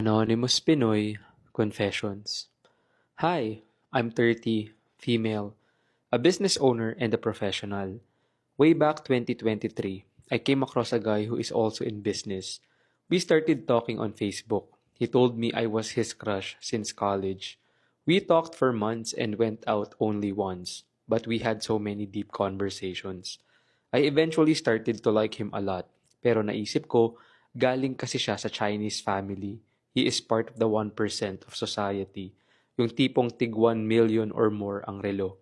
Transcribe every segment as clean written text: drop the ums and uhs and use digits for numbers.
Anonymous Pinoy Confessions. Hi, I'm 30, female, a business owner and a professional. Way back 2023, I came across a guy who is also in business. We started talking on Facebook. He told me I was his crush since college. We talked for months and went out only once, but we had so many deep conversations. I eventually started to like him a lot, pero naisip ko, galing kasi siya sa Chinese family. He is part of the 1% of society, yung tipong tig 1 million or more ang relo.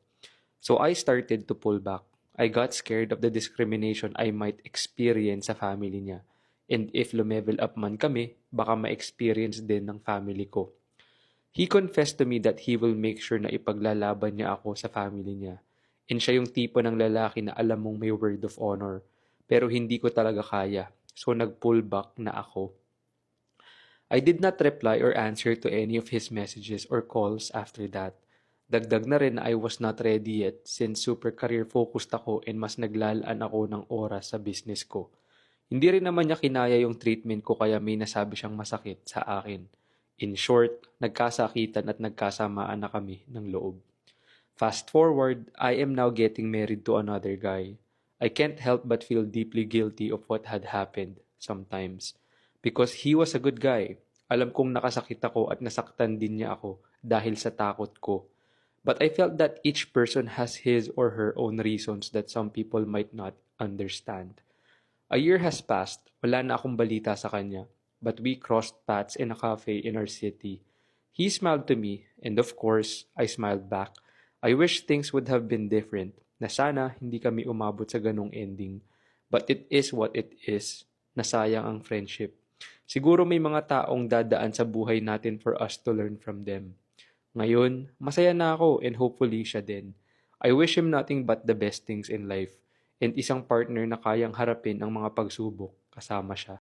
So I started to pull back. I got scared of the discrimination I might experience sa family niya. And if lumevel up man kami, baka ma-experience din ng family ko. He confessed to me that he will make sure na ipaglalaban niya ako sa family niya. And siya yung tipo ng lalaki na alam mong may word of honor. Pero hindi ko talaga kaya. So nag-pull back na ako. I did not reply or answer to any of his messages or calls after that. Dagdag na rin na I was not ready yet since super career focused ako and mas naglalaan ako ng oras sa business ko. Hindi rin naman niya kinaya yung treatment ko kaya may nasabi siyang masakit sa akin. In short, nagkasakitan at nagkasamaan na kami ng loob. Fast forward, I am now getting married to another guy. I can't help but feel deeply guilty of what had happened sometimes. Because he was a good guy. Alam kong nakasakit ako at nasaktan din niya ako dahil sa takot ko. But I felt that each person has his or her own reasons that some people might not understand. A year has passed, wala na akong balita sa kanya, but we crossed paths in a cafe in our city. He smiled to me, and of course, I smiled back. I wish things would have been different, na sana hindi kami umabot sa ganong ending. But it is what it is, nasayang ang friendship. Siguro may mga taong dadaan sa buhay natin for us to learn from them. Ngayon, masaya na ako and hopefully siya din. I wish him nothing but the best things in life and isang partner na kayang harapin ang mga pagsubok kasama siya.